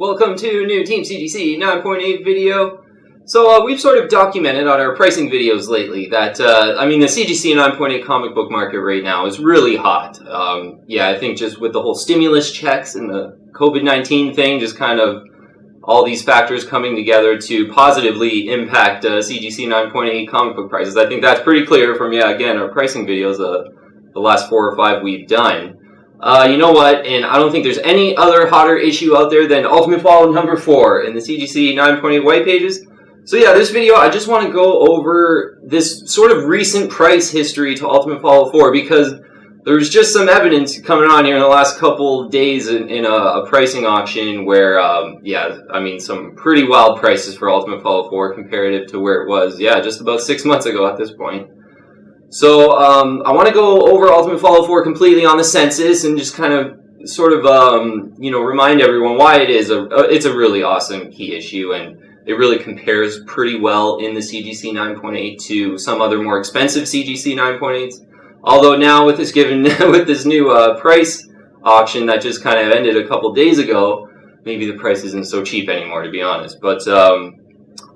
Welcome to a new Team CGC 9.8 video. So we've sort of documented on our pricing videos lately that, the CGC 9.8 comic book market right now is really hot. I think just with the whole stimulus checks and the COVID-19 thing, just kind of all these factors coming together to positively impact CGC 9.8 comic book prices. I think that's pretty clear from, again, our pricing videos, the last 4 or 5 we've done. You know what, and I don't think there's any other hotter issue out there than Ultimate Fallout number 4 in the CGC 9.8 white pages. So this video, I just want to go over this sort of recent price history to Ultimate Fallout 4 because there's just some evidence coming on here in the last couple days in a pricing auction where, some pretty wild prices for Ultimate Fallout 4 comparative to where it was, just about 6 months ago at this point. So, I want to go over Ultimate Fallout 4 completely on the census and just kind of sort of, remind everyone why it is it's a really awesome key issue, and it really compares pretty well in the CGC 9.8 to some other more expensive CGC 9.8s. Although now with this with this new price auction that just kind of ended a couple days ago, maybe the price isn't so cheap anymore, to be honest. But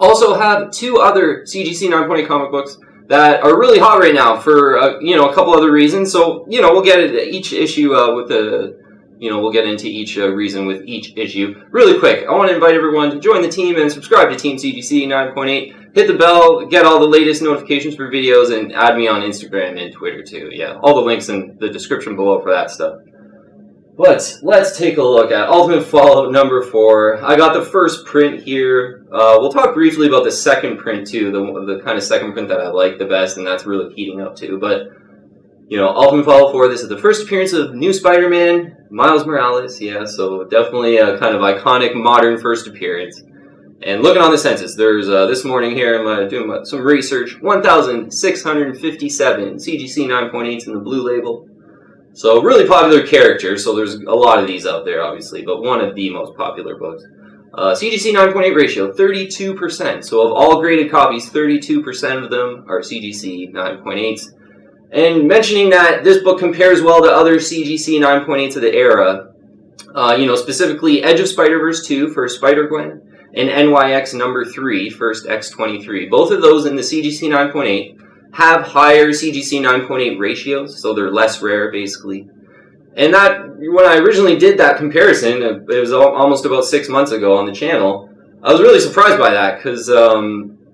also have 2 other CGC 9.8 comic books that are really hot right now for a couple other reasons. So we'll get into each issue we'll get into each reason with each issue really quick. I want to invite everyone to join the team and subscribe to Team CGC 9.8. Hit the bell, get all the latest notifications for videos, and add me on Instagram and Twitter too. All the links in the description below for that stuff. But let's take a look at Ultimate Fallout number 4. I got the first print here. We'll talk briefly about the second print too, the kind of second print that I like the best, and that's really heating up too. But Ultimate Fallout 4. This is the first appearance of new Spider-Man, Miles Morales. So definitely a kind of iconic modern first appearance. And looking on the census, there's this morning here, I'm doing some research. 1,657 CGC 9.8s in the blue label. So really popular character, so there's a lot of these out there, obviously, but one of the most popular books. CGC 9.8 ratio, 32%. So of all graded copies, 32% of them are CGC 9.8s. And mentioning that this book compares well to other CGC 9.8s of the era, specifically Edge of Spider-Verse 2 for Spider-Gwen, and NYX number 3, first X-23. Both of those in the CGC 9.8 have higher CGC 9.8 ratios, so they're less rare, basically. And that, when I originally did that comparison, it was almost about 6 months ago on the channel, I was really surprised by that, because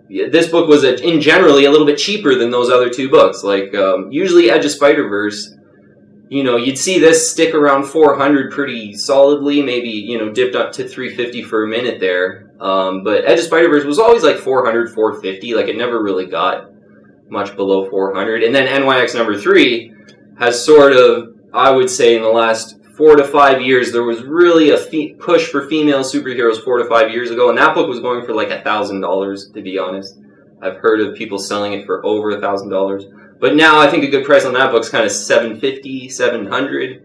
this book was, in generally, a little bit cheaper than those other 2 books. Like, usually Edge of Spider-Verse, you'd see this stick around 400 pretty solidly, maybe, dipped up to 350 for a minute there. But Edge of Spider-Verse was always like 400, 450, like it never really got much below 400. And then NYX number 3 has sort of, I would say in the last 4 to 5 years, there was really a push for female superheroes 4 to 5 years ago, and that book was going for like $1,000, to be honest. I've heard of people selling it for over $1,000. But now I think a good price on that book's kind of $750, $700.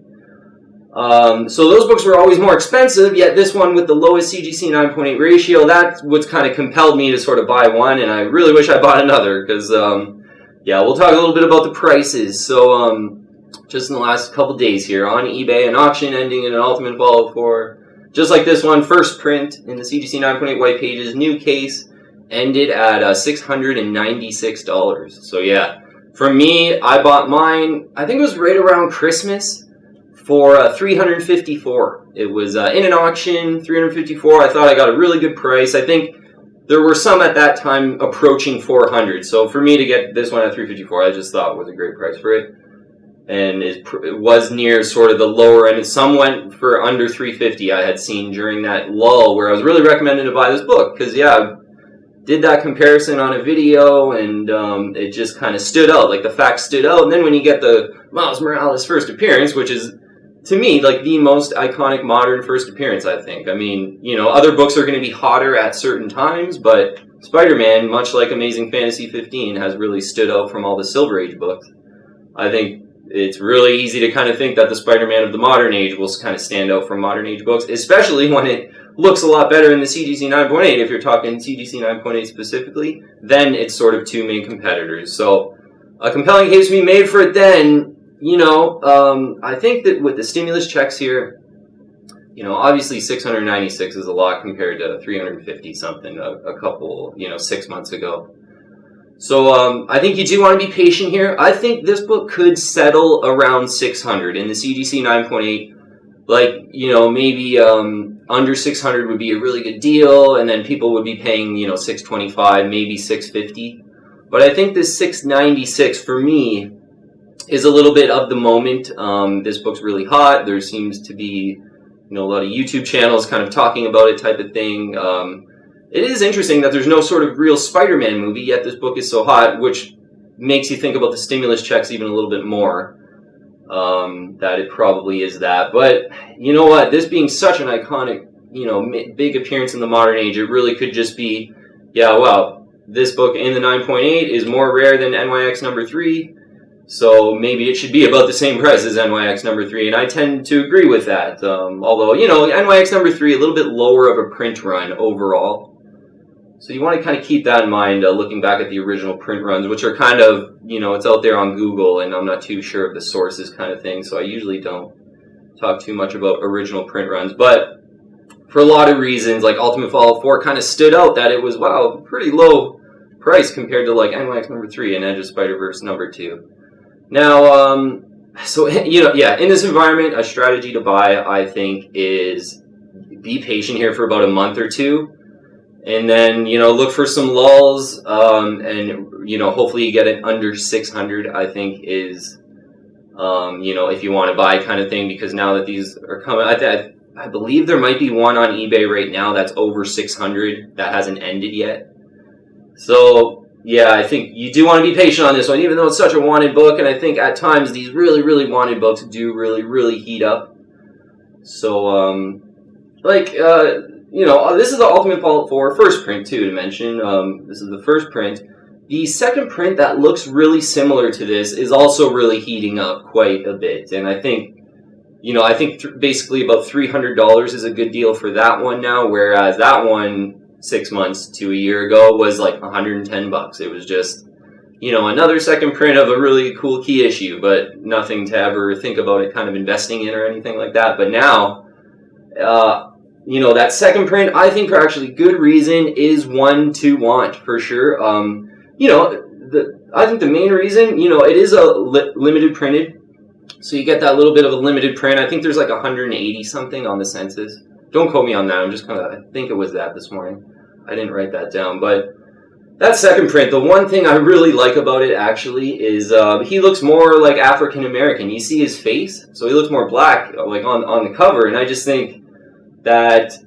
So those books were always more expensive, yet this one with the lowest CGC 9.8 ratio, that's what's kind of compelled me to sort of buy one, and I really wish I bought another, because, we'll talk a little bit about the prices. So, just in the last couple days here, on eBay, an auction ending in an Ultimate Fallout 4, just like this one, first print in the CGC 9.8 white pages, new case, ended at $696. So for me, I bought mine, I think it was right around Christmas, for $354. It was in an auction, $354. I thought I got a really good price. I think there were some at that time approaching $400. So for me to get this one at $354, I just thought was a great price for it. And it was near sort of the lower end. Some went for under $350 I had seen during that lull where I was really recommended to buy this book. Because, I did that comparison on a video, and it just kind of stood out. Like, the facts stood out. And then when you get the Miles Morales first appearance, which is, to me, like the most iconic modern first appearance, I think. I mean, other books are going to be hotter at certain times, but Spider-Man, much like Amazing Fantasy 15, has really stood out from all the Silver Age books. I think it's really easy to kind of think that the Spider-Man of the modern age will kind of stand out from modern age books, especially when it looks a lot better in the CGC 9.8. If you're talking CGC 9.8 specifically, then it's sort of 2 main competitors. So a compelling case to be made for it then. I think that with the stimulus checks here, obviously 696 is a lot compared to 350 something a couple, 6 months ago. So I think you do want to be patient here. I think this book could settle around 600 in the CGC 9.8. Like, maybe under 600 would be a really good deal, and then people would be paying, 625, maybe 650. But I think this 696 for me is a little bit of the moment. This book's really hot. There seems to be, a lot of YouTube channels kind of talking about it type of thing. It is interesting that there's no sort of real Spider-Man movie, yet this book is so hot, which makes you think about the stimulus checks even a little bit more. That it probably is that. But you know what? This being such an iconic, big appearance in the modern age, it really could just be, this book in the 9.8 is more rare than NYX number 3, so maybe it should be about the same price as NYX number 3, and I tend to agree with that. Although, NYX number 3, a little bit lower of a print run overall. So you want to kind of keep that in mind, looking back at the original print runs, which are kind of, it's out there on Google, and I'm not too sure of the sources kind of thing, so I usually don't talk too much about original print runs. But for a lot of reasons, like Ultimate Fallout 4 kind of stood out that it was, pretty low price compared to like NYX number 3 and Edge of Spider-Verse number 2. Now, in this environment, a strategy to buy, I think, is be patient here for about a month or two. And then, look for some lulls, and, hopefully you get it under 600, I think is, if you want to buy kind of thing, because now that these are coming, I believe there might be one on eBay right now that's over 600 that hasn't ended yet. So, yeah, I think you do want to be patient on this one, even though it's such a wanted book, and I think at times these really, really wanted books do really, really heat up. So, this is the Ultimate Fallout 4 first print, too, to mention. This is the first print. The second print that looks really similar to this is also really heating up quite a bit. And I think, basically about $300 is a good deal for that one now, whereas that one 6 months to a year ago was like $110. It was just, another second print of a really cool key issue, but nothing to ever think about it kind of investing in or anything like that. But now, that second print, I think for actually good reason, is one to want for sure. I think the main reason, it is a limited printed, so you get that little bit of a limited print. I think there's like 180 something on the census. Don't quote me on that. I think it was that this morning. I didn't write that down, but that second print, the one thing I really like about it actually is he looks more like African American. You see his face, so he looks more black, like on the cover, and I just think that's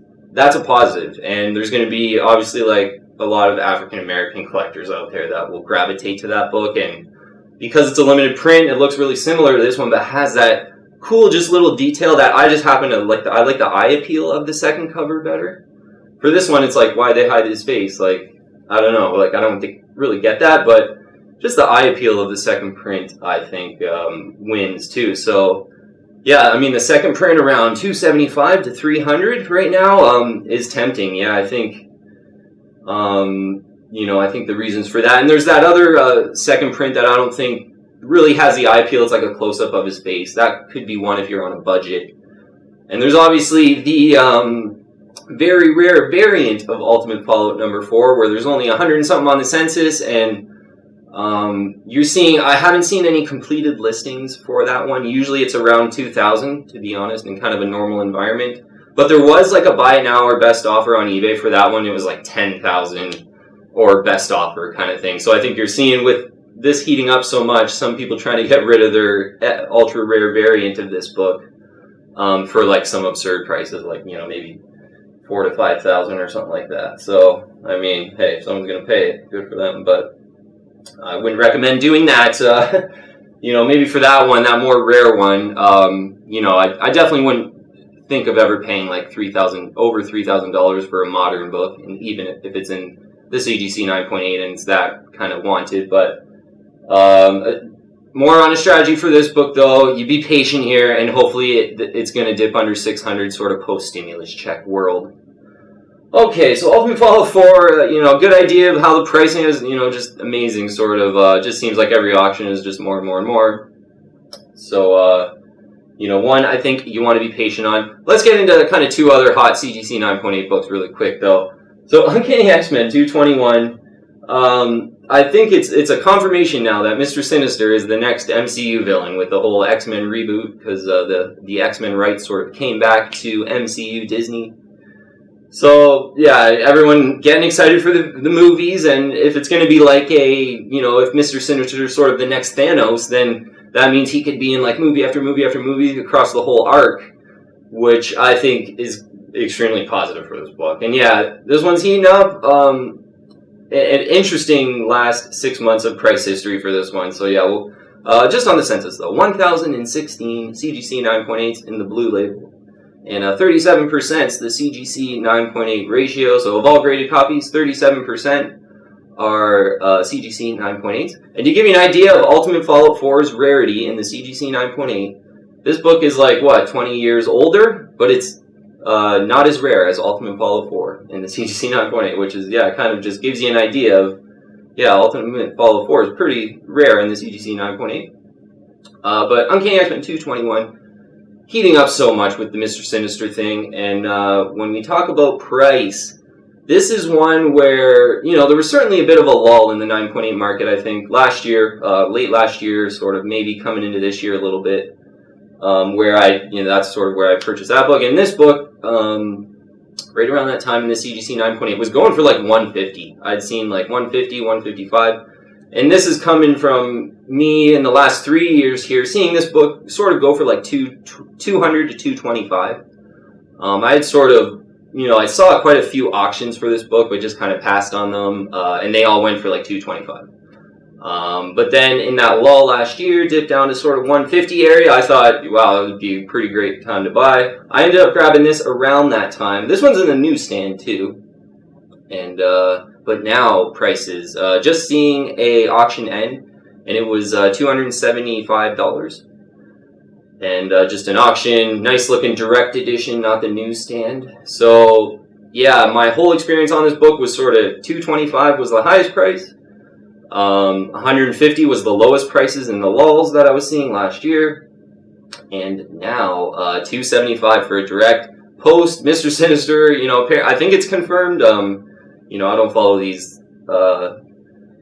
a positive. And there's going to be obviously like a lot of African American collectors out there that will gravitate to that book, and because it's a limited print, it looks really similar to this one, but has that cool just little detail that I just happen to like. I like the eye appeal of the second cover better. For this one, it's like, why they hide his face? Like, I don't know. Like, I don't really get that, but just the eye appeal of the second print, I think, wins too. So, yeah, I mean, the second print around $275 to $300 right now is tempting. Yeah, I think, I think the reasons for that. And there's that other second print that I don't think really has the eye appeal. It's like a close-up of his face. That could be one if you're on a budget. And there's obviously the very rare variant of Ultimate Fallout number 4, where there's only 100 and something on the census, and I haven't seen any completed listings for that one. Usually it's around 2,000, to be honest, in kind of a normal environment. But there was like a buy it now or best offer on eBay for that one. It was like 10,000 or best offer kind of thing. So I think you're seeing with this heating up so much, some people trying to get rid of their ultra rare variant of this book for like some absurd prices, like, maybe 4,000 to 5,000 or something like that. So, I mean, hey, if someone's going to pay it, good for them. But I wouldn't recommend doing that. Maybe for that one, that more rare one, I definitely wouldn't think of ever paying like over $3,000 for a modern book, and even if it's in the CGC 9.8 and it's that kind of wanted. But more on a strategy for this book, though. You be patient here, and hopefully it's going to dip under 600, sort of post-stimulus check world. Okay, so Ultimate Fallout 4, good idea of how the pricing is, just amazing, sort of. Just seems like every auction is just more and more and more. So, one I think you want to be patient on. Let's get into kind of two other hot CGC 9.8 books really quick, though. So Uncanny X-Men 221. I think it's a confirmation now that Mr. Sinister is the next MCU villain with the whole X-Men reboot, because the X-Men rights sort of came back to MCU Disney. So yeah, everyone getting excited for the movies, and if it's going to be like if Mr. Sinister is sort of the next Thanos, then that means he could be in like movie after movie after movie across the whole arc, which I think is extremely positive for this book. And yeah, this one's heating up. An interesting last 6 months of price history for this one. So yeah, well, just on the census though, 1,016 CGC 9.8s in the blue label, and 37% the CGC 9.8 ratio. So of all graded copies, 37% are CGC 9.8. And to give you an idea of Ultimate Fallout 4's rarity in the CGC 9.8, this book is like, 20 years older, but it's not as rare as Ultimate Fallout 4 in the CGC 9.8, which is, kind of just gives you an idea of, Ultimate Fallout 4 is pretty rare in the CGC 9.8. But Uncanny X-Men 221, heating up so much with the Mr. Sinister thing, and when we talk about price, this is one where, there was certainly a bit of a lull in the 9.8 market, I think, last year, late last year, sort of maybe coming into this year a little bit, where that's sort of where I purchased that book. And this book, right around that time in the CGC 9.8, was going for like 150. I'd seen like 150, 155. And this is coming from me in the last 3 years here, seeing this book sort of go for like 200 to 225. I had sort of, I saw quite a few auctions for this book, but just kind of passed on them, and they all went for like 225. But then in that lull last year, dipped down to sort of 150 area. I thought, wow, it would be a pretty great time to buy. I ended up grabbing this around that time. This one's in the newsstand too, and but now prices, just seeing a auction end, and it was $275. And just an auction, nice looking direct edition, not the newsstand. So yeah, my whole experience on this book was sort of $225 was the highest price, $150 was the lowest prices in the lulls that I was seeing last year, and now $275 for a direct post Mr. Sinister. I think it's confirmed. I don't follow these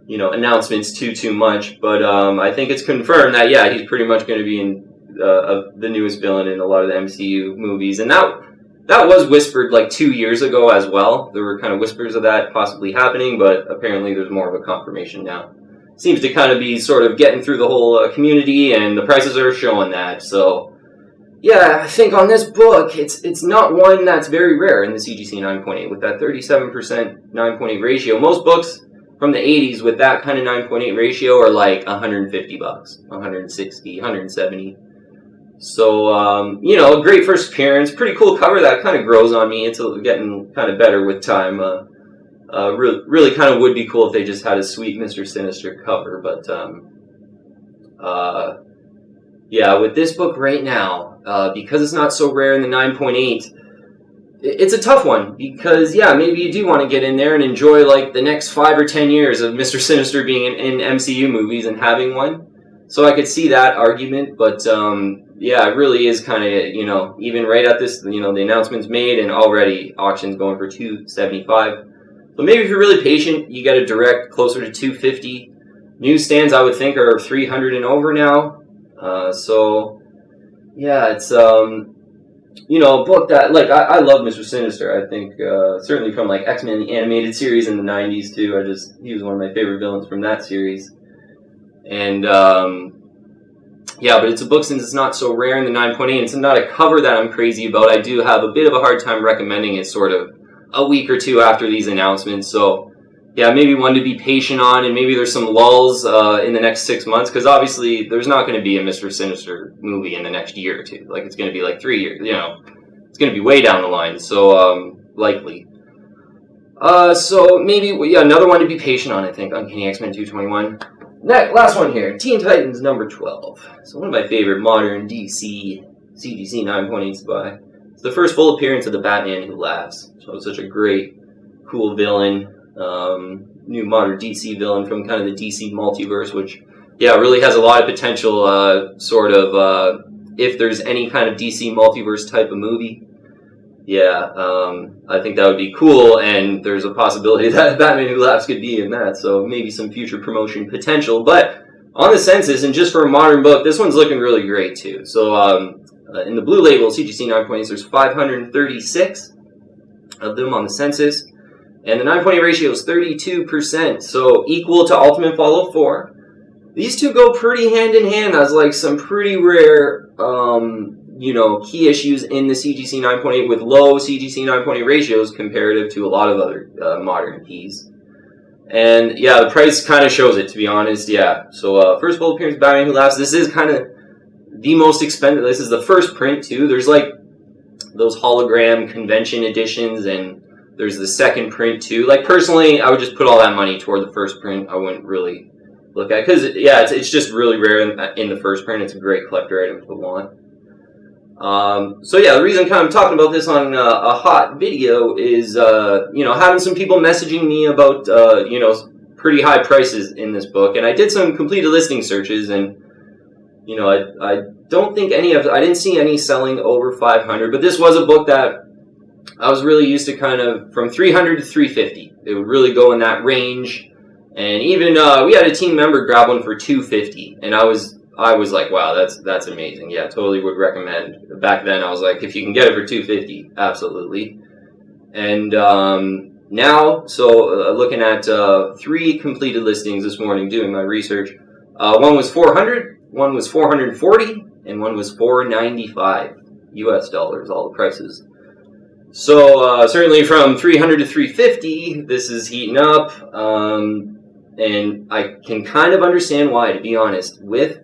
announcements too much, but I think it's confirmed that he's pretty much going to be in the newest villain in a lot of the MCU movies, and that was whispered like 2 years ago as well. There were kind of whispers of that possibly happening, but apparently there's more of a confirmation now. Seems to kind of be sort of getting through the whole community, and the prices are showing that. So yeah, I think on this book, it's not one that's very rare in the CGC 9.8 with that 37% 9.8 ratio. Most books from the 80s with that kind of 9.8 ratio are like $150, $160, $170. So, a great first appearance, pretty cool cover that kind of grows on me. It's getting kind of better with time. Really kind of would be cool if they just had a sweet Mr. Sinister cover, but, with this book right now, because it's not so rare in the 9.8, it's a tough one, because, maybe you do want to get in there and enjoy, like, the next 5 or 10 years of Mr. Sinister being in MCU movies and having one. So I could see that argument, but, it really is kind of, even right at this, the announcement's made and already auctions going for $275. So maybe if you're really patient, you get a direct closer to $250. Newsstands, I would think, are $300 and over now. It's, a book that, like, I love Mr. Sinister. I think, certainly from, like, X-Men, the animated series in the 90s, too. He was one of my favorite villains from that series. And, but it's a book since it's not so rare in the 9.8. It's not a cover that I'm crazy about. I do have a bit of a hard time recommending it sort of a week or two after these announcements. So, maybe one to be patient on, and maybe there's some lulls in the next 6 months, because obviously there's not going to be a Mr. Sinister movie in the next year or two. Like, it's going to be like 3 years, It's going to be way down the line, so likely. So maybe, another one to be patient on, I think, Uncanny X-Men 221. Last one here, Teen Titans number 12. So one of my favorite modern DC CGC 9.8s to buy. It's the first full appearance of the Batman Who Laughs. So it's such a great, cool villain. New modern DC villain from kind of the DC multiverse, which, really has a lot of potential, if there's any kind of DC multiverse type of movie. Yeah, I think that would be cool, and there's a possibility that Batman Who Laughs could be in that, so maybe some future promotion potential. But on the census, and just for a modern book, this one's looking really great too. So in the blue label, CGC 9.8, there's 536 of them on the census, and the 9.8 ratio is 32%, so equal to Ultimate Fallout 4. These two go pretty hand in hand as like some pretty rare key issues in the CGC 9.8 with low CGC 9.8 ratios comparative to a lot of other modern keys. And yeah, the price kind of shows it, to be honest. Yeah. So first full appearance, Batman Who Laughs. This is kind of the most expensive. This is the first print too. There's like those hologram convention editions, and there's the second print too. Like personally, I would just put all that money toward the first print. I wouldn't really look at it because yeah, it's just really rare in the first print. It's a great collector item to want. So yeah, the reason I'm talking about this on a hot video is, having some people messaging me about, pretty high prices in this book. And I did some completed listing searches, and, I don't think I didn't see any selling over 500, but this was a book that I was really used to kind of from 300 to 350. It would really go in that range. And even, we had a team member grab one for 250, and I was like, wow, that's amazing. Yeah, totally would recommend. Back then, I was like, if you can get it for $250, absolutely. And now, so looking at 3 completed listings this morning, doing my research. One was 400, one was 440, and one was 495 US dollars. All the prices. So certainly from 300 to 350, this is heating up, and I can kind of understand why, to be honest. With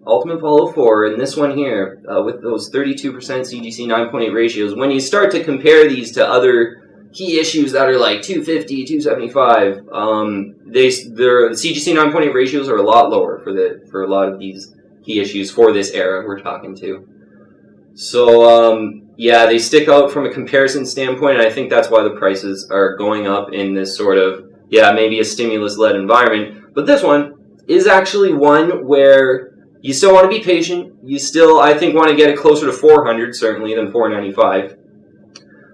Ultimate Fallout 4 and this one here, with those 32% CGC 9.8 ratios, when you start to compare these to other key issues that are like 250, 275, the CGC 9.8 ratios are a lot lower for a lot of these key issues for this era we're talking to. So yeah, they stick out from a comparison standpoint, and I think that's why the prices are going up in this sort of, yeah, maybe a stimulus-led environment. But this one is actually one where you still want to be patient. You still, I think, want to get it closer to 400, certainly, than 495.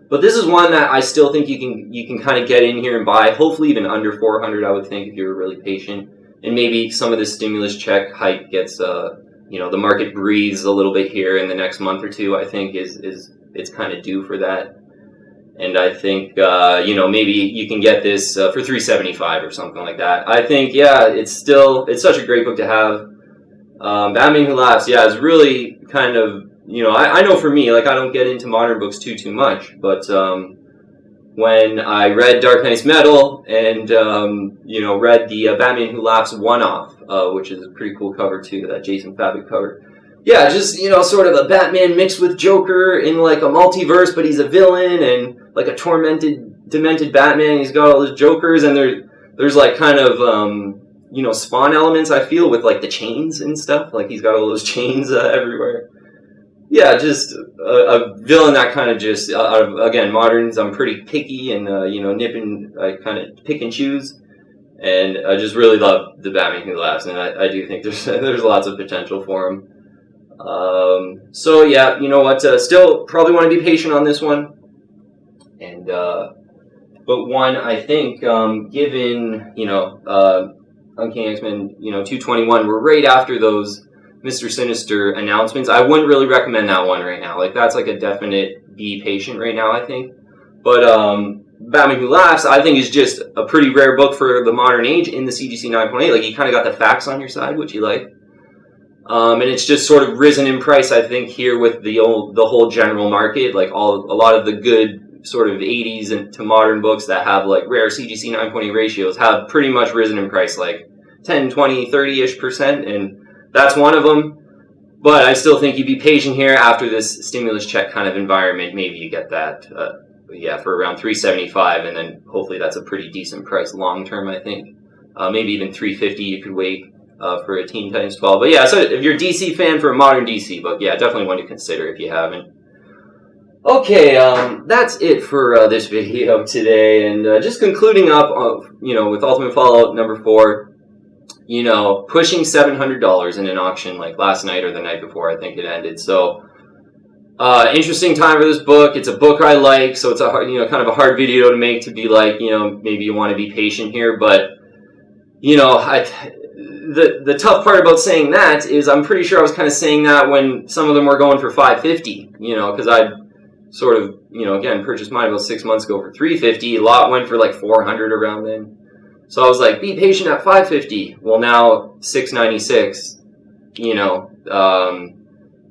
But this is one that I still think you can kind of get in here and buy, hopefully even under 400, I would think, if you were really patient. And maybe some of the stimulus check hype gets, the market breathes a little bit here in the next month or two, I think, it's kind of due for that. And I think, maybe you can get this for $375 or something like that. I think, yeah, it's such a great book to have. Batman Who Laughs, yeah, is really kind of, I know for me, like, I don't get into modern books too much, but when I read Dark Knight's Metal and, read the Batman Who Laughs one-off, which is a pretty cool cover too, that Jason Fabok cover. Yeah, just, sort of a Batman mixed with Joker in like a multiverse, but he's a villain, and like a demented Batman. He's got all his Jokers, and there's like kind of, Spawn elements, I feel, with like the chains and stuff. Like he's got all those chains everywhere. Yeah, just a villain that kind of just, again, moderns, I'm pretty picky and, I kind of pick and choose. And I just really love the Batman Who Laughs, and I do think there's lots of potential for him. So yeah, you know what, still probably want to be patient on this one. And, but one, I think, given, Uncanny X-Men, 221, we're right after those Mr. Sinister announcements. I wouldn't really recommend that one right now. Like, that's like a definite be patient right now, I think. But, Batman Who Laughs, I think, is just a pretty rare book for the modern age in the CGC 9.8. Like, you kind of got the facts on your side, which you like. And it's just sort of risen in price, I think, here with the whole general market. Like, a lot of the good sort of 80s and to modern books that have like rare CGC 9.8 ratios have pretty much risen in price, like 10, 20, 30-ish%, and that's one of them. But I still think you'd be patient here after this stimulus check kind of environment. Maybe you get that, for around $375, and then hopefully that's a pretty decent price long term, I think. Maybe even $350 you could wait for a Teen Titans 12. But yeah, so if you're a DC fan for a modern DC book, yeah, definitely one to consider if you haven't. Okay, that's it for this video today, and just concluding up, with Ultimate Fallout number 4. you know, pushing $700 in an auction like last night or the night before, I think it ended. So, interesting time for this book. It's a book I like, so it's a hard, you know, kind of a hard video to make, to be like, you know, maybe you want to be patient here, but, you know, the tough part about saying that is I'm pretty sure I was kind of saying that when some of them were going for $550, you know, because I sort of, you know, again, purchased mine about 6 months ago for $350. A lot went for like $400 around then. So I was like, be patient at $550. Well, now $696, you know,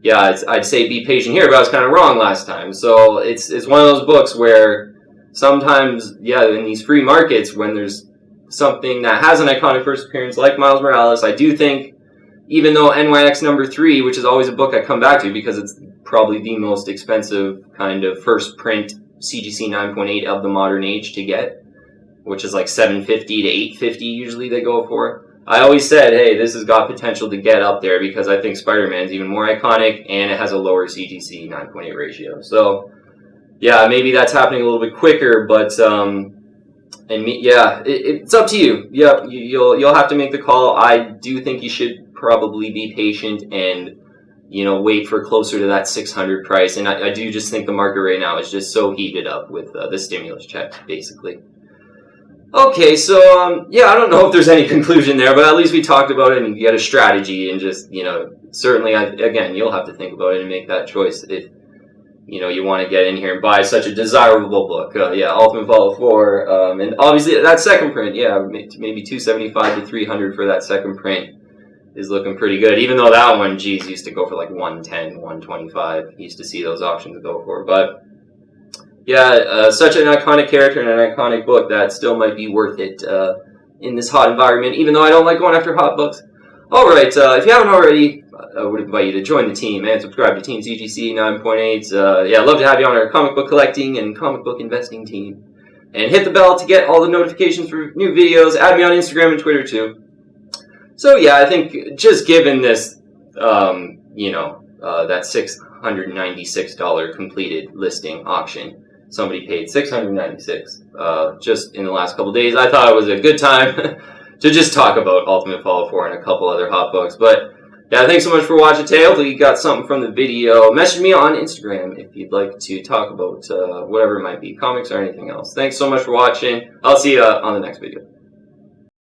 yeah, I'd say be patient here, but I was kind of wrong last time. So it's one of those books where sometimes, yeah, in these free markets, when there's something that has an iconic first appearance like Miles Morales, I do think, even though NYX #3, which is always a book I come back to because it's probably the most expensive kind of first print CGC 9.8 of the modern age to get, which is like $750 to $850 usually they go for. I always said, hey, this has got potential to get up there because I think Spider-Man's even more iconic and it has a lower CGC 9.8 ratio. So, yeah, maybe that's happening a little bit quicker, but it's up to you. Yeah, you'll have to make the call. I do think you should probably be patient and, you know, wait for closer to that 600 price. And I do just think the market right now is just so heated up with the stimulus checks, basically. Okay, so, yeah, I don't know if there's any conclusion there, but at least we talked about it and you get a strategy and just, you know, certainly, again, you'll have to think about it and make that choice if, you know, you want to get in here and buy such a desirable book. Yeah, Ultimate Fallout 4, and obviously that second print, yeah, maybe $275 to $300 for that second print is looking pretty good, even though that one, geez, used to go for like $110, $125. Used to see those auctions go for, but yeah, such an iconic character and an iconic book that still might be worth it in this hot environment, even though I don't like going after hot books. Alright, if you haven't already, I would invite you to join the team and subscribe to Team CGC 9.8. Yeah, I'd love to have you on our comic book collecting and comic book investing team. And hit the bell to get all the notifications for new videos. Add me on Instagram and Twitter too. So yeah, I think just given this, you know, that $696 completed listing auction, somebody paid $696 just in the last couple days. I thought it was a good time to just talk about Ultimate Fallout 4 and a couple other hot books. But yeah, thanks so much for watching today. Hopefully you got something from the video. Message me on Instagram if you'd like to talk about whatever it might be, comics or anything else. Thanks so much for watching. I'll see you on the next video.